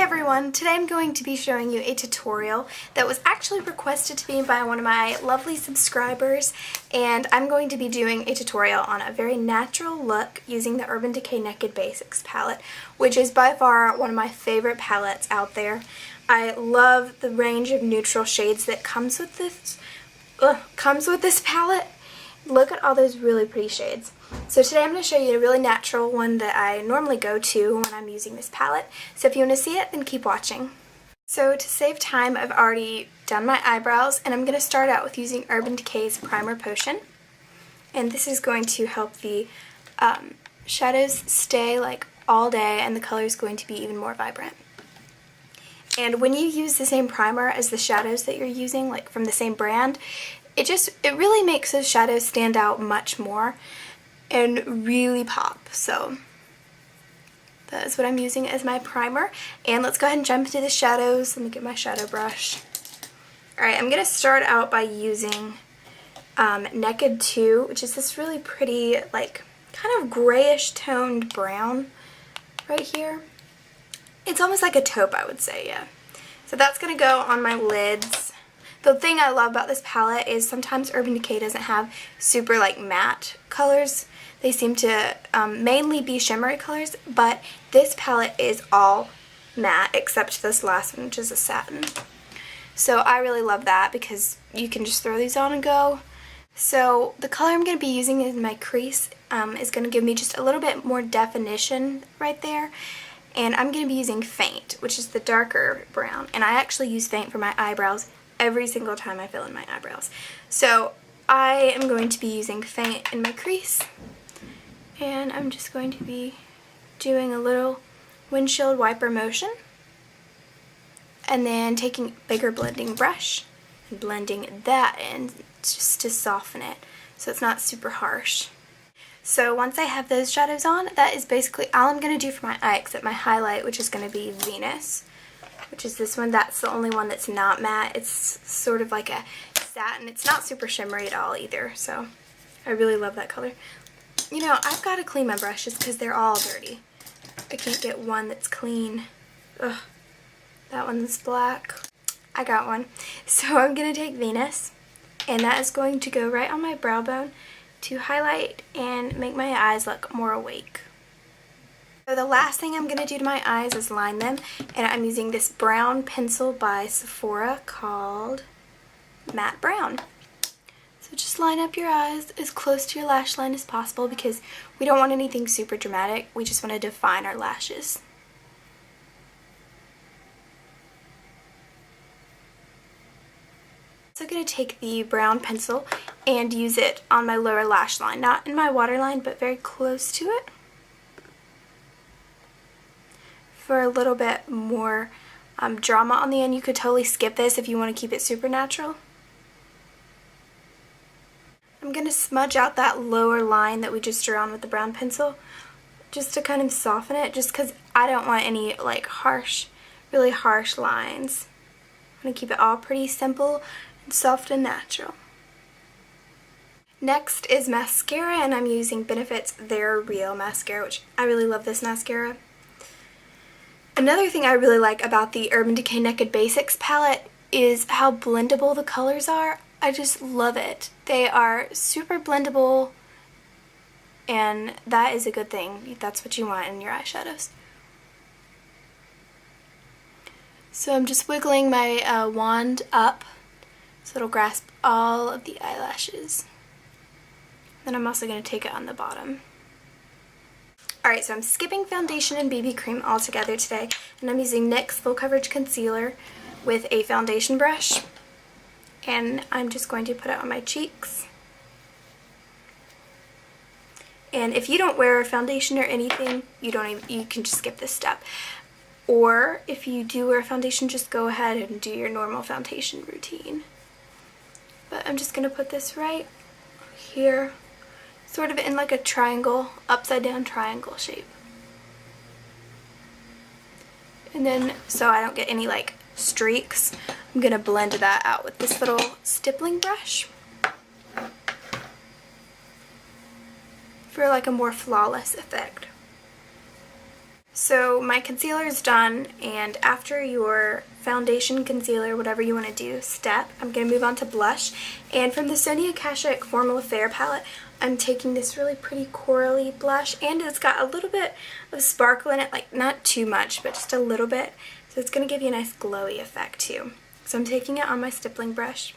everyone! Today I'm going to be showing you a tutorial that was actually requested to me by one of my lovely subscribers, and I'm going to be doing a tutorial on a very natural look using the Urban Decay Naked Basics palette, which is by far one of my favorite palettes out there. I love the range of neutral shades that comes with this palette. Look at all those really pretty shades. So today I'm going to show you a really natural one that I normally go to when I'm using this palette. So if you want to see it, then keep watching. So to save time, I've already done my eyebrows, and I'm going to start out with using Urban Decay's Primer Potion. And this is going to help the shadows stay like all day, and the color is going to be even more vibrant. And when you use the same primer as the shadows that you're using, like from the same brand, it really makes those shadows stand out much more and really pop. So that is what I'm using as my primer. And let's go ahead and jump into the shadows. Let me get my shadow brush. Alright, I'm going to start out by using Naked 2, which is this really pretty, like, kind of grayish toned brown right here. It's almost like a taupe, I would say, yeah. So that's going to go on my lids. The thing I love about this palette is sometimes Urban Decay doesn't have super like matte colors. They seem to mainly be shimmery colors, but this palette is all matte except this last one, which is a satin. So I really love that because you can just throw these on and go. So the color I'm going to be using in my crease is going to give me just a little bit more definition right there. And I'm going to be using Faint, which is the darker brown. And I actually use Faint for my eyebrows every single time I fill in my eyebrows. So I am going to be using Faint in my crease, and I'm just going to be doing a little windshield wiper motion, and then taking a bigger blending brush and blending that in just to soften it so it's not super harsh. So once I have those shadows on, that is basically all I'm going to do for my eye except my highlight, which is going to be Venus, which is this one. That's the only one that's not matte. It's sort of like a satin. It's not super shimmery at all either, so I really love that color. You know, I've got to clean my brushes because they're all dirty. I can't get one that's clean. Ugh, that one's black. I got one. So I'm going to take Venus, and that is going to go right on my brow bone to highlight and make my eyes look more awake. So the last thing I'm going to do to my eyes is line them, and I'm using this brown pencil by Sephora called Matte Brown. So just line up your eyes as close to your lash line as possible because we don't want anything super dramatic. We just want to define our lashes. So I'm going to take the brown pencil and use it on my lower lash line, not in my waterline, but very close to it, for a little bit more drama on the end. You could totally skip this if you want to keep it super natural. I'm going to smudge out that lower line that we just drew on with the brown pencil just to kind of soften it, just because I don't want any like harsh, really harsh lines. I'm going to keep it all pretty simple and soft and natural. Next is mascara, and I'm using Benefit's They're Real mascara, which I really love this mascara. Another thing I really like about the Urban Decay Naked Basics palette is how blendable the colors are. I just love it. They are super blendable, and that is a good thing. That's what you want in your eyeshadows. So I'm just wiggling my wand up so it'll grasp all of the eyelashes. Then I'm also going to take it on the bottom. Alright, so I'm skipping foundation and BB cream altogether today, and I'm using NYX Full Coverage Concealer with a foundation brush, and I'm just going to put it on my cheeks. And if you don't wear a foundation or anything, you can just skip this step. Or if you do wear a foundation, just go ahead and do your normal foundation routine. But I'm just going to put this right here, sort of in like a triangle, upside down triangle shape. And then, so I don't get any like streaks, I'm going to blend that out with this little stippling brush for like a more flawless effect. So my concealer is done, and after your foundation, concealer, whatever you want to do, step, I'm going to move on to blush. And from the Sonia Kashuk Formal Affair palette, I'm taking this really pretty corally blush, and it's got a little bit of sparkle in it, like not too much, but just a little bit. So it's going to give you a nice glowy effect too. So I'm taking it on my stippling brush.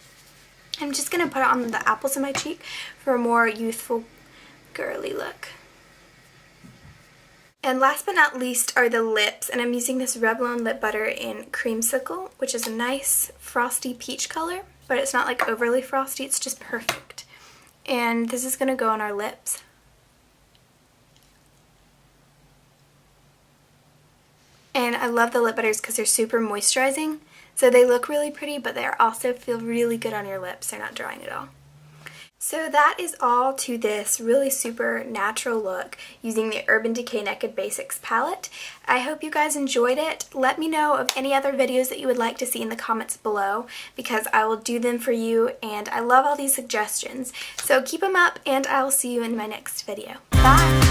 I'm just going to put it on the apples of my cheek for a more youthful, girly look. And last but not least are the lips, and I'm using this Revlon lip butter in Creamsicle, which is a nice frosty peach color, but it's not like overly frosty, it's just perfect. And this is going to go on our lips. And I love the lip butters because they're super moisturizing, so they look really pretty, but they also feel really good on your lips. They're not drying at all. So that is all to this really super natural look using the Urban Decay Naked Basics palette. I hope you guys enjoyed it. Let me know of any other videos that you would like to see in the comments below, because I will do them for you, and I love all these suggestions. So keep them up, and I will see you in my next video. Bye!